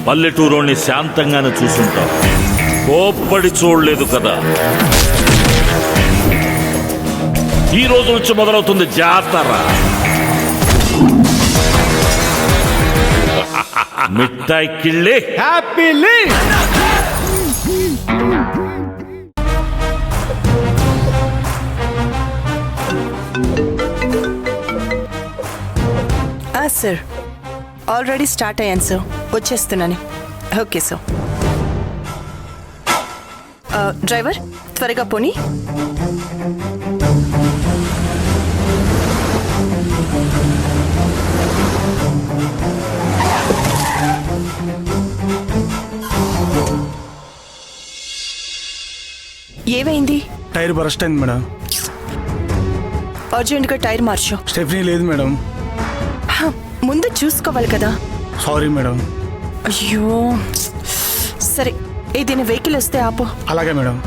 పల్లెటూరుని శాంతంగానే చూసుంటాం, కోప్పడి చూడలేదు కదా. ఈ రోజు నుంచి మొదలవుతుంది జాతర. మిఠాయి కిళ్ళి హ్యాపీలీ. సార్ ఆల్రెడీ స్టార్ట్ అయ్యాను సార్, వచ్చేస్తున్నాను. Okay sir. డ్రైవర్ త్వరగా పోనీ. ఏమైంది? టైర్ బరస్ట్ అయింది మేడం. అర్జెంట్గా టైర్ మార్చు. స్టెఫనీ లేదు మేడం. ముందు చూసుకోవాలి కదా. Sorry madam. అయ్యో సరే, ఏదైనా వెహికల్ వస్తే ఆపు. అలాగే మేడం.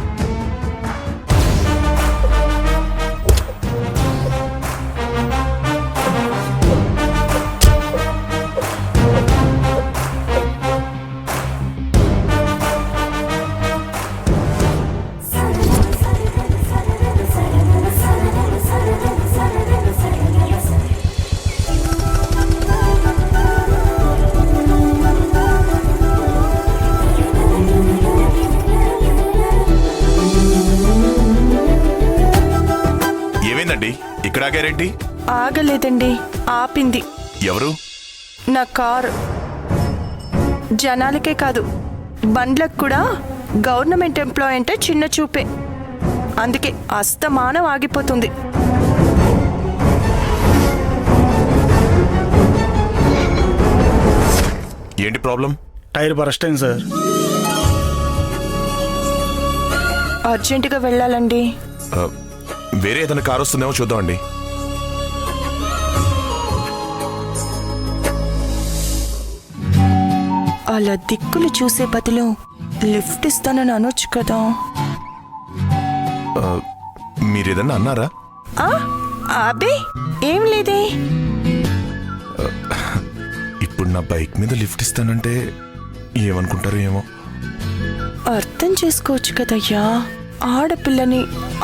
ఇక్కడ ఆగారేంటి? ఆగలేదండి, ఆపింది. ఎవరు? నా కారు. జనాలకే కాదు, బండ్లకు కూడా గవర్నమెంట్ ఎంప్లాయ్ అంటే చిన్న చూపే. అందుకే అస్తమానం ఆగిపోతుంది. ఏంటి ప్రాబ్లం? టైర్ బరస్ట్ అయింది సార్. అర్జెంటుగా వెళ్ళాలండి. వేరే ఏదైనా కారు వస్తుందేమో చూద్దామండి. అలా దిక్కులు చూసే బదులు లిఫ్ట్ ఇస్తానని అనొచ్చు కదా. మీరేదన్నా అన్నారా? అబ్బే ఏం లేదే. ఇప్పుడు నా బైక్ మీద లిఫ్ట్ ఇస్తానంటే ఏమనుకుంటారో ఏమో. అర్థం చేసుకోవచ్చు కదయ్యా, ఆడపిల్లని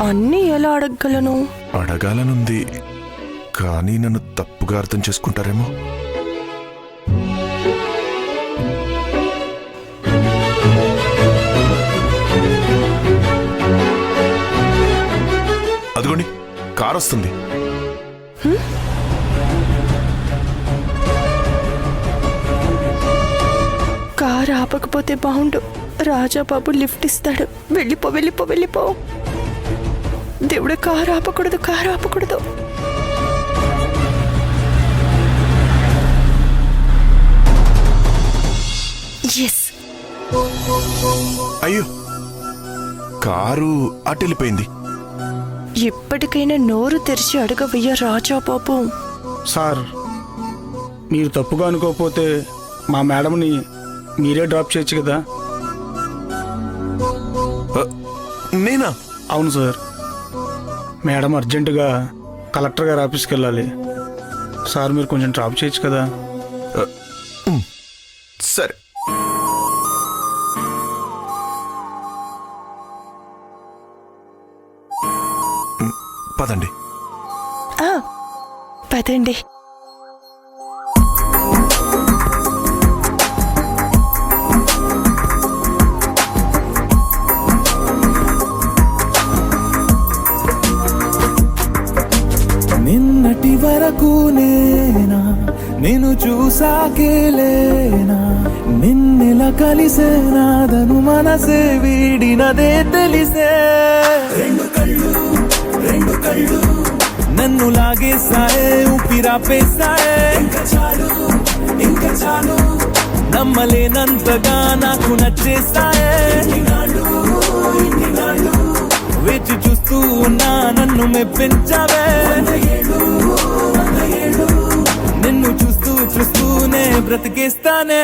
అన్నీ ఎలా అడగగలను? అడగాలనుంది, కానీ నన్ను తప్పుగా అర్థం చేసుకుంటారేమో. అదిగోండి కారు వస్తుంది. కారు ఆపకపోతే బాగుండు. రాజాబాబు లిఫ్ట్ ఇస్తాడు. వెళ్ళిపో వెళ్ళిపో వెళ్ళిపో. దేవుడు, కారు ఆపకూడదు, కారు ఆపకూడదు. ఎస్. అయ్యో, కారు అటు వెళ్ళిపోయింది. ఎప్పటికైనా నోరు తెరిచి అడగవయ్యా రాజాబాబు. సార్, మీరు తప్పుగా అనుకోకపోతే మా మేడంని మీరే డ్రాప్ చేయొచ్చు కదా. నేనా? అవును సార్, మేడం అర్జెంటుగా కలెక్టర్ గారి ఆఫీస్కి వెళ్ళాలి. సార్ మీరు కొంచెం డ్రాప్ చేయొచ్చు కదా. సరే. పదండి. పదండి. నిన్నటి వరకు నేనా నేను చూసాకేలేనా, నిన్నెలా కలిసేనాదను మనసే వీడినదే తెలిసే. రెండు కళ్ళు నన్ను లాగేసాయే, ఊపిరాపేసాయే. ఇంకా చాలు నమ్మలేనంతగా నాకు నచ్చేసాయే. వేచి చూస్తూ ఉన్నా నన్ను మెప్పించావే. నిన్ను చూస్తూ చూస్తూనే బ్రతికేస్తానే.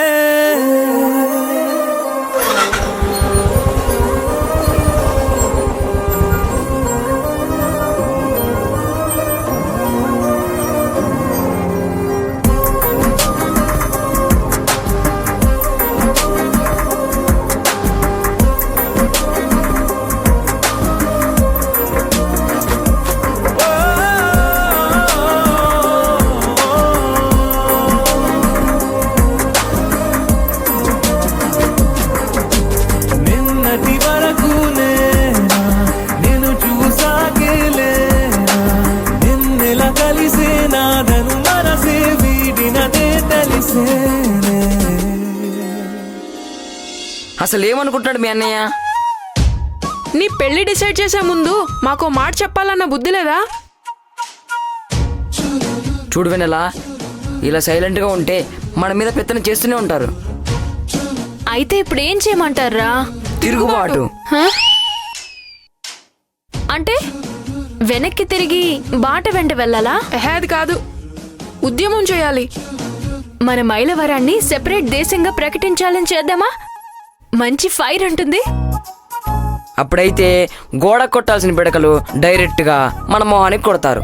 అసలు ఏమనుకుంటున్నాడు మీ అన్నయ్య? నీ పెళ్లి డిసైడ్ చేసే ముందు మాకో మాట చెప్పాలన్న బుద్ధి లేదా? చూడు వెన్నెలా, ఇలా సైలెంట్గా ఉంటే మన మీద పెత్తనం చేస్తూనే ఉంటారు. అయితే ఇప్పుడు ఏం చేయమంటారా? తిరుగుబాటు. అంటే వెనక్కి తిరిగి బాట వెంట వెళ్ళాలా? ఎహేది కాదు, ఉద్యమం చేయాలి. మన మైలవరాన్ని సెపరేట్ దేశంగా ప్రకటించాలని చేద్దామా? మంచి ఫైర్ ఉంటుంది. అప్పుడైతే గోడ కొట్టాల్సిన పిడకలు డైరెక్ట్గా మన మొహానికి కొడతారు.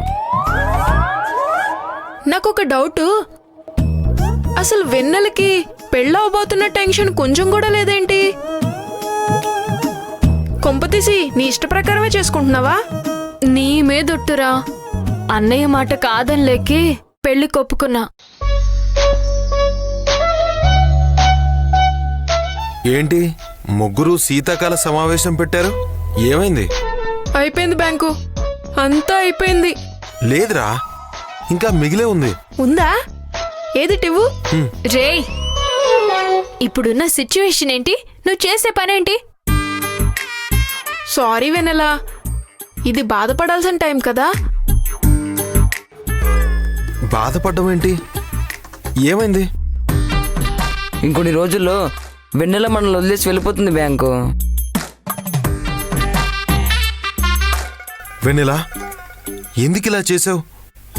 నాకొక డౌట్, అసలు వెన్నెలకి పెళ్ళవబోతున్న టెన్షన్ కొంచెం కూడా లేదేంటి? కొంపతీసి నీ ఇష్ట ప్రకారమే చేసుకుంటున్నావా? నీ మీదొట్టురా, అన్నయ్య మాట కాదని లేకి పెళ్లి కొప్పుకున్నా. ఏంటి ముగ్గురు శీతాకాల సమావేశం పెట్టారు? ఏమైంది? అయిపోయింది బ్యాంకు, అంతా అయిపోయింది. లేదురా, ఇంకా మిగిలే ఉంది. ఉందా? ఏది టివ్వు? రేయ్, ఇప్పుడున్న సిచ్యువేషన్ ఏంటి? నువ్వు చేసే పనేంటి? సారీ వెనెలా, ఇది బాధపడాల్సిన టైం కదా. బాధపడ్డం ఏంటి? ఏమైంది? ఇంకొన్ని రోజుల్లో వెన్నెల మనల్ని వదిలేసి వెళ్ళిపోతుంది బ్యాంకు. వెన్నెలా, ఎందుకు ఇలా చేసావు?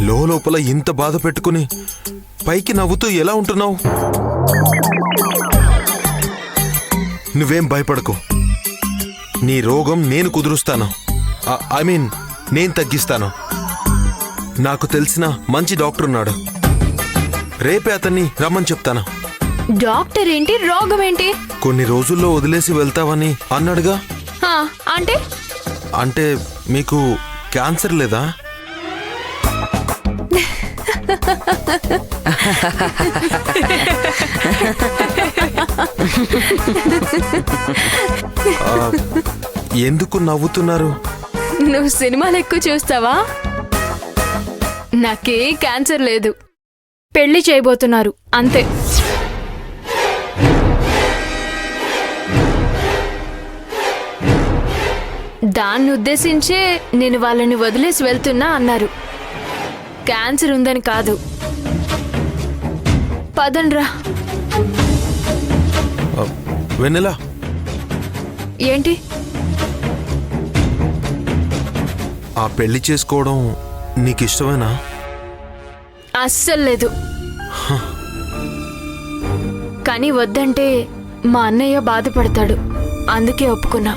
లోపల ఇంత బాధ పెట్టుకుని పైకి నవ్వుతూ ఎలా ఉంటున్నావు? నువ్వేం భయపడకు, నీ రోగం నేను కుదురుస్తాను. ఐ మీన్ నేను తగ్గిస్తాను. నాకు తెలిసిన మంచి డాక్టర్ ఉన్నాడు, రేపే అతన్ని రమ్మని చెప్తాను. డాక్టర్ ఏంటి, రోగం ఏంటి? కొన్ని రోజుల్లో వదిలేసి వెళ్తావని అన్నాడుగా. అంటే అంటే మీకు క్యాన్సర్ లేదా? ఎందుకు నవ్వుతున్నారు? నువ్వు సినిమాలు ఎక్కువ చూస్తావా? నాకే క్యాన్సర్ లేదు, పెళ్లి చేయబోతున్నారు అంతే. దాన్ని ఉద్దేశించే నేను వాళ్ళని వదిలేసి వెళ్తున్నా అన్నారు. క్యాన్సర్ ఉందని కాదు. పదండ్రా. వెన్నెలా, ఏంటి? ఆ పెళ్లి చేసుకోవడం నీకు ఇష్టమేనా? అస్సలు లేదు. కానీ వద్దంటే మా అన్నయ్య బాధపడతాడు, అందుకే ఒప్పుకున్నా.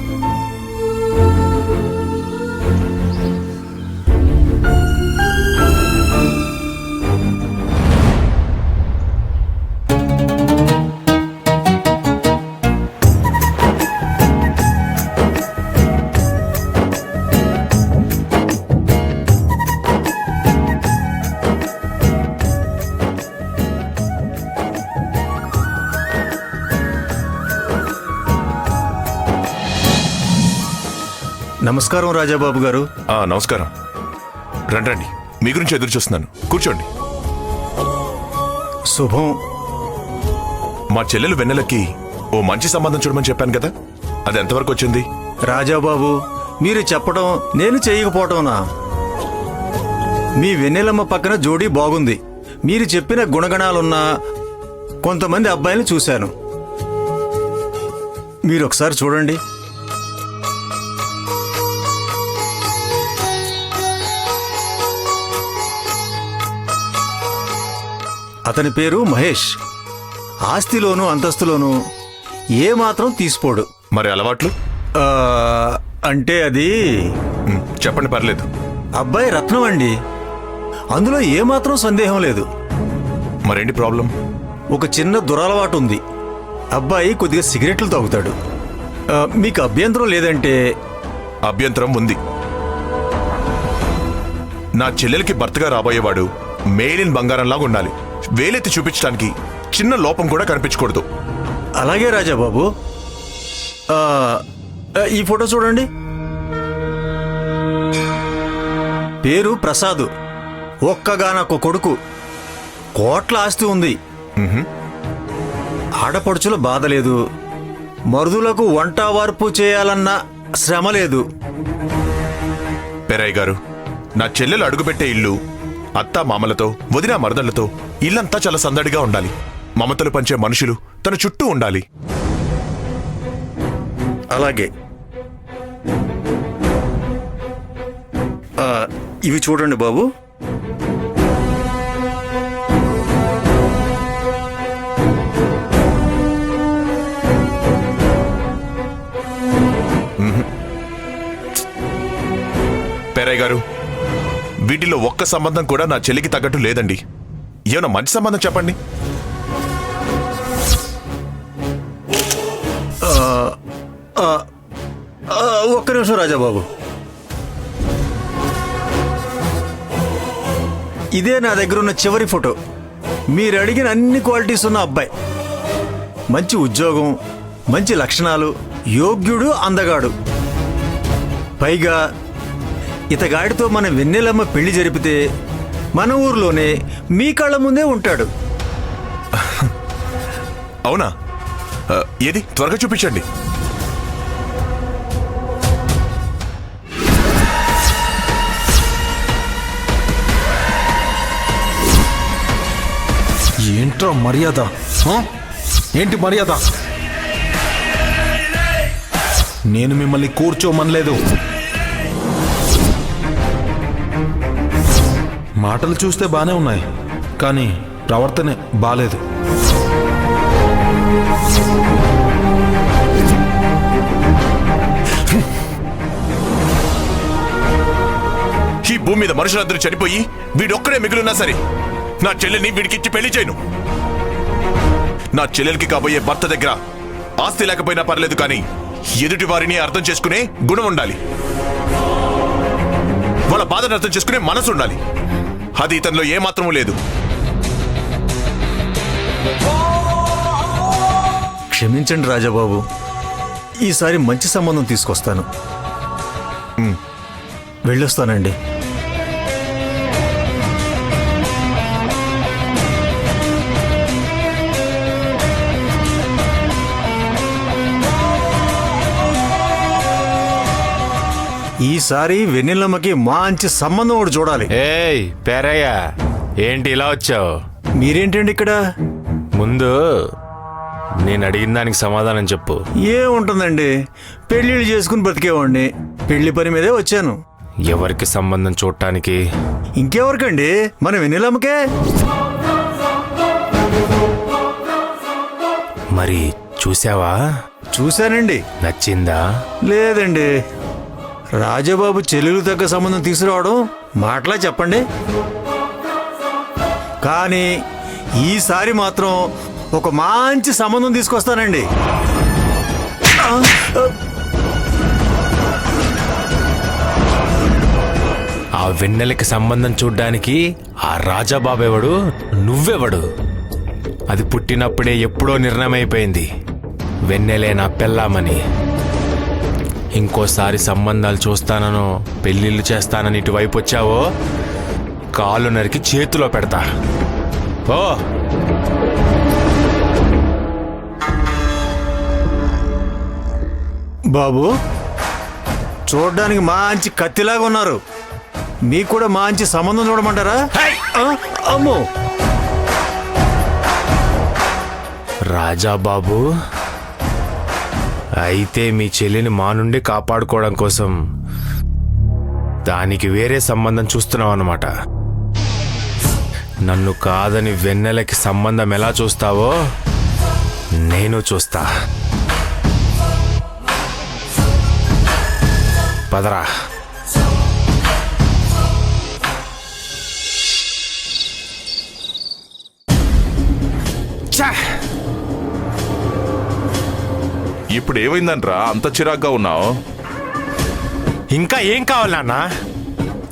నమస్కారం రాజాబాబు గారు. నమస్కారం. రండి, మీ గురించి ఎదురు చూస్తున్నాను. కూర్చోండి. శుభం. మా చెల్లెలు వెన్నెలకి ఓ మంచి సంబంధం చూడమని చెప్పాను కదా, అది ఎంతవరకు వచ్చింది? రాజాబాబు, మీరు చెప్పడం నేను చేయకపోవటంనా? మీ వెన్నెలమ్మ పక్కన జోడీ బాగుంది. మీరు చెప్పిన గుణగణాలున్న కొంతమంది అబ్బాయిని చూశాను. మీరు ఒకసారి చూడండి. అతని పేరు మహేష్. ఆస్తిలోనూ అంతస్తులోనూ ఏమాత్రం తీసిపోడు. మరి అలవాట్లు? అంటే అది చెప్పండి, పర్లేదు. అబ్బాయి రత్నం అండి, అందులో ఏమాత్రం సందేహం లేదు. మరేంటి ప్రాబ్లం? ఒక చిన్న దురలవాటు ఉంది. అబ్బాయి కొద్దిగా సిగరెట్లు తాగుతాడు. మీకు అభ్యంతరం లేదంటే? అభ్యంతరం ఉంది. నా చెల్లెలకి భర్తగా రాబోయేవాడు మేలిన్ బంగారంలాగా ఉండాలి. వేలెత్తి చూపించడానికి చిన్న లోపం కూడా కనిపించకూడదు. అలాగే రాజాబాబు. ఈ ఫోటో చూడండి. పేరు ప్రసాద్, ఒక్కగానొక్క కొడుకు, కోట్ల ఆస్తి ఉంది. ఆడపడుచుల బాధ లేదు, మరుదులకు వంట వార్పు చేయాలన్న శ్రమ లేదు. పెరయ్య గారు, నా చెల్లెలు అడుగుపెట్టే ఇల్లు అత్తా మామలతో, వదిన మరదళ్లతో ఇల్లంతా చాలా సందడిగా ఉండాలి. మమతలు పంచే మనుషులు తన చుట్టూ ఉండాలి. అలాగే. ఇవి చూడండి బాబు. పెరయ్య గారు, వీటిలో ఒక్క సంబంధం కూడా నా చెల్లికి తగ్గట్టు లేదండి. ఏమన్నా మంచి సంబంధం చెప్పండి. ఒక్క నిమిషం రాజాబాబు. ఇదే నా దగ్గర ఉన్న చివరి ఫోటో. మీరు అడిగిన అన్ని క్వాలిటీస్ ఉన్న అబ్బాయి. మంచి ఉద్యోగం, మంచి లక్షణాలు, యోగ్యుడు, అందగాడు. పైగా ఇతగాడితో మన వెన్నెలమ్మ పెళ్లి జరిపితే మన ఊర్లోనే మీ కళ్ళ ముందే ఉంటాడు. అవునా? ఏది త్వరగా చూపించండి. ఏంట్రా మర్యాద? ఏంటి మర్యాద? నేను మిమ్మల్ని కూర్చోమనలేదు. మాటలు చూస్తే బానే ఉన్నాయి, కానీ ప్రవర్తనే బాలేదు. ఈ భూమి మీద మనుషులందరూ చనిపోయి వీడొక్కడే మిగిలిన్నా సరే నా చెల్లెల్ని వీడికిచ్చి పెళ్లి చేయను. నా చెల్లెలకి కాబోయే భర్త దగ్గర ఆస్తి లేకపోయినా పర్లేదు, కానీ ఎదుటి వారిని అర్థం చేసుకునే గుణం ఉండాలి. వాళ్ళ బాధను అర్థం చేసుకునే మనసు ఉండాలి. అది ఇతనిలో ఏమాత్రమూ లేదు. క్షమించండి రాజాబాబు, ఈసారి మంచి సంబంధం తీసుకొస్తాను. వెళ్ళొస్తానండి. ఈసారి వెన్నెలమ్మకి మంచి సంబంధం ఒకటి చూడాలి. ఏయ్ పేరయ్య, ఏంటి ఇలా వచ్చావు? మీరేంటండి ఇక్కడ? ముందు నేను అడిగిన దానికి సమాధానం చెప్పు. ఏముంటుందండి, పెళ్లిళ్ళు చేసుకుని బ్రతికేవాడిని. పెళ్లి పని మీదే వచ్చాను. ఎవరికి సంబంధం చూడటానికి? ఇంకెవరికండి, మన వెన్నెలమ్మకే. మరి చూసావా? చూశానండి. నచ్చిందా? లేదండి. రాజాబాబు చెల్లెలు తగ్గ సంబంధం తీసుకురావడం మాటలా చెప్పండి. కానీ ఈసారి మాత్రం ఒక మంచి సంబంధం తీసుకొస్తానండి. ఆ వెన్నెలకి సంబంధం చూడ్డానికి ఆ రాజాబాబెవడు, నువ్వెవడు? అది పుట్టినప్పుడే ఎప్పుడో నిర్ణయం అయిపోయింది, వెన్నెలే నా పెళ్ళామని. ఇంకోసారి సంబంధాలు చూస్తానో పెళ్ళిళ్ళు చేస్తానని ఇటువైపు వచ్చావో కాలు నరికి చేతిలో పెడతా. ఓ బాబు, చూడ్డానికి మంచి కత్తిలాగా ఉన్నారు. మీకు కూడా మంచి సంబంధం చూడమంటారా? అమ్మో రాజాబాబు, అయితే మీ చెల్లిని మా నుండి కాపాడుకోవడం కోసం దానికి వేరే సంబంధం చూస్తున్నావు అన్నమాట. నన్ను కాదని వెన్నెలకి సంబంధం ఎలా చూస్తావో నేను చూస్తా. పదరా. ఇప్పుడు ఏమైందంట్రా అంత చిరాగ్గా ఉన్నావు? ఇంకా ఏం కావాలి నాన్న?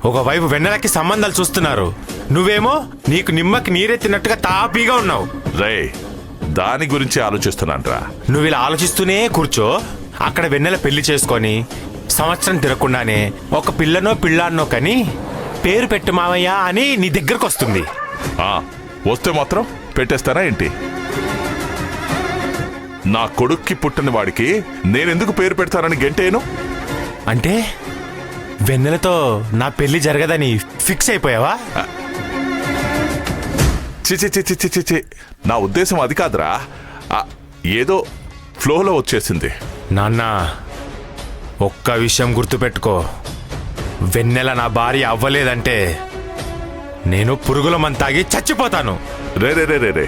ఒకవైపు వెన్నెలకి సంబంధాలు చూస్తున్నారు, నువ్వేమో నీకు నిమ్మకి నీరెత్తినట్టుగా తాపీగా ఉన్నావు. రే, దాని గురించి ఆలోచిస్తున్నాన్రా. నువ్వు ఇలా ఆలోచిస్తూనే కూర్చో. అక్కడ వెన్నెల పెళ్లి చేసుకొని సంవత్సరం తిరగకుండానే ఒక పిల్లనో పిల్లాన్నో కని పేరు పెట్టు మావయ్య అని నీ దగ్గరకు వస్తుంది. వస్తే మాత్రం పెట్టేస్తారా ఏంటి? నా కొడుక్కి పుట్టిన వాడికి నేనెందుకు పేరు పెడతానని గెంటేను? అంటే వెన్నెలతో నా పెళ్లి జరగదని ఫిక్స్ అయిపోయావా? చిచి చిచి చిచి చి నా ఉద్దేశం అది కాదురా. ఏదో ఫ్లోలో వచ్చేసింది. నాన్న, ఒక్క విషయం గుర్తుపెట్టుకో, వెన్నెల నా భార్య అవ్వలేదంటే నేను పురుగుల మంతాగి చచ్చిపోతాను. రే రే రే రే రే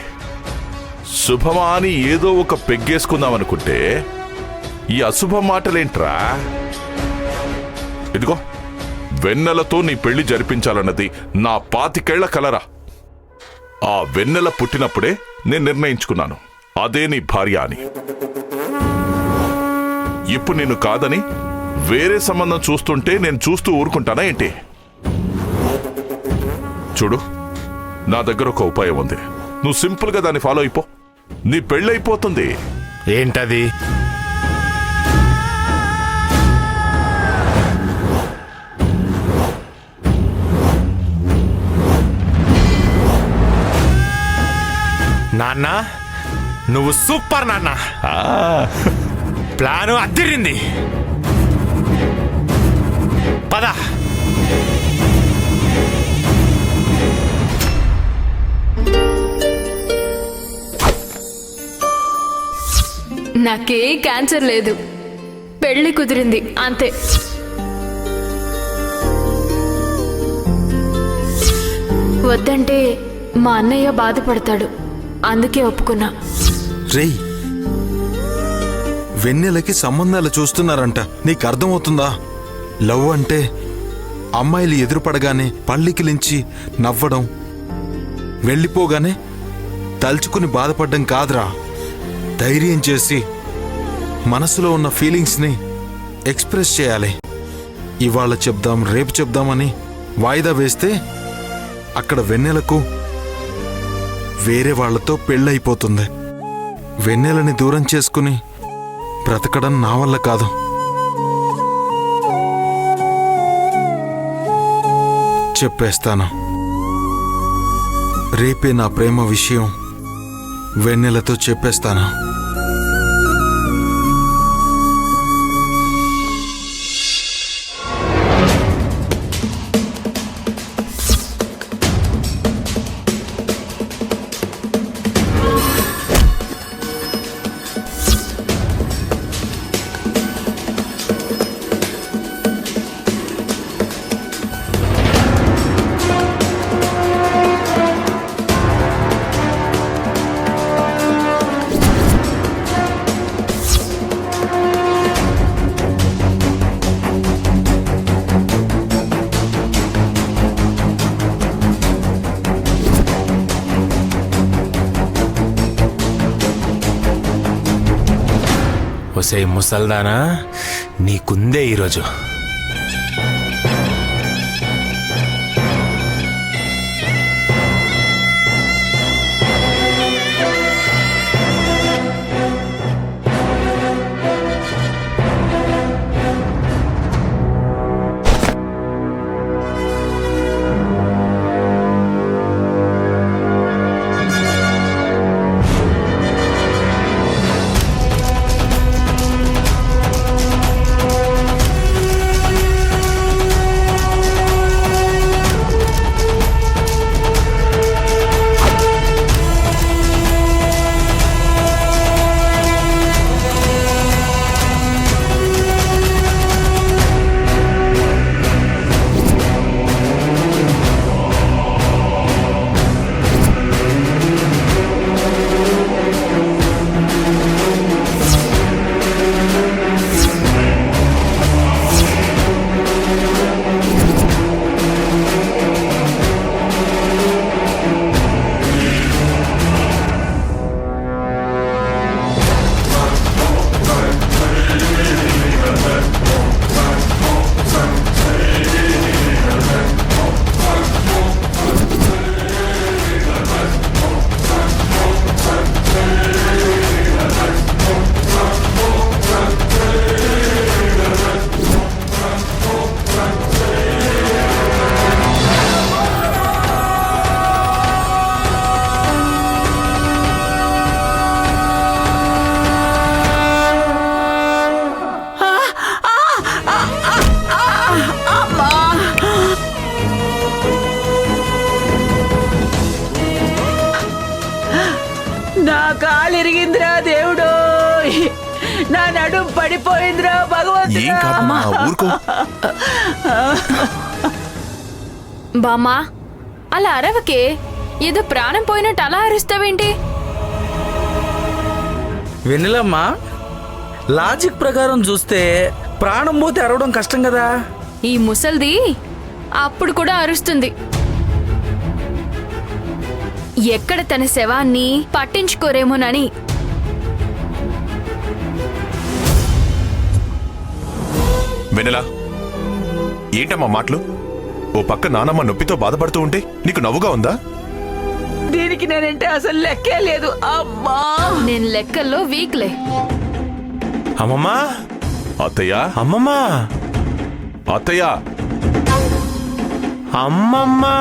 శుభమా అని ఏదో ఒక పెగ్గేసుకుందాం అనుకుంటే ఈ అశుభ మాటలేంట్రా? ఇదిగో, వెన్నెలతో నీ పెళ్లి జరిపించాలన్నది నా 25 ఏళ్ల కలరా. ఆ వెన్నెల పుట్టినప్పుడే నేను నిర్ణయించుకున్నాను అదే నీ భార్య అని. ఇప్పుడు నేను కాదని వేరే సంబంధం చూస్తుంటే నేను చూస్తూ ఊరుకుంటానా ఏంటి? చూడు, నా దగ్గర ఒక ఉపాయం ఉంది. నువ్వు సింపుల్ గా దాన్ని ఫాలో అయిపో, నీ పెళ్ళైపోతుంది. ఏంటది? నాన్న, నువ్వు సూపర్ నాన్న. ప్లాను అదిరింది. పద. నాకే క్యాన్సర్ లేదు, పెళ్లి కుదిరింది అంతే. వద్దంటే మా అన్నయ్య బాధపడతాడు, అందుకే ఒప్పుకున్నా. రేయ్, వెన్నెలకి సంబంధాలు చూస్తున్నారంట, నీకు అర్థమవుతుందా? లవ్ అంటే అమ్మాయిలు ఎదురుపడగానే పళ్ళికిలించి నవ్వడం, వెళ్ళిపోగానే తలుచుకుని బాధపడ్డం కాదురా. ధైర్యం చేసి మనసులో ఉన్న ఫీలింగ్స్ని ఎక్స్ప్రెస్ చేయాలి. ఇవాళ చెప్దాం రేపు చెప్దామని వాయిదా వేస్తే అక్కడ వెన్నెలకు వేరే వాళ్లతో పెళ్ళైపోతుంది. వెన్నెలని దూరం చేసుకుని బ్రతకడం నా వల్ల కాదు. చెప్పేస్తాను, రేపే నా ప్రేమ విషయం వెన్నెలతో చెప్పేస్తాను. ఒసే ముసల్దానా, నీకుందే ఈరోజు. దేవుడు, నా నడుం పడిపోయిందిరా ఏం భగవంతుడా. కాదమ్మా, ఊరుకో. బామ్మా అలా అరవకే, ఏదో ప్రాణం పోయినట్టు అలా అరుస్తావేంటి? వెన్నెలమ్మా, లాజిక్ ప్రకారం చూస్తే ప్రాణం పోతే అరవడం కష్టం కదా. ఈ ముసల్ది అప్పుడు కూడా అరుస్తుంది. ఎక్కడ తన శవాన్ని పట్టించుకోరేమోనని. వెన్నెలా, ఏంటమ్మా మాటలు? ఓ పక్క నానమ్మ నొప్పితో బాధపడుతూ ఉంటే నీకు నవ్వుగా ఉందా? దీనికి నేనంటే అసలు లెక్కే లేదు. అమ్మా, నేను లెక్కల్లో వీక్లే. అమ్మమ్మా, అత్తయ్య, అమ్మమ్మా, అత్తయ్య, అమ్మమ్మా.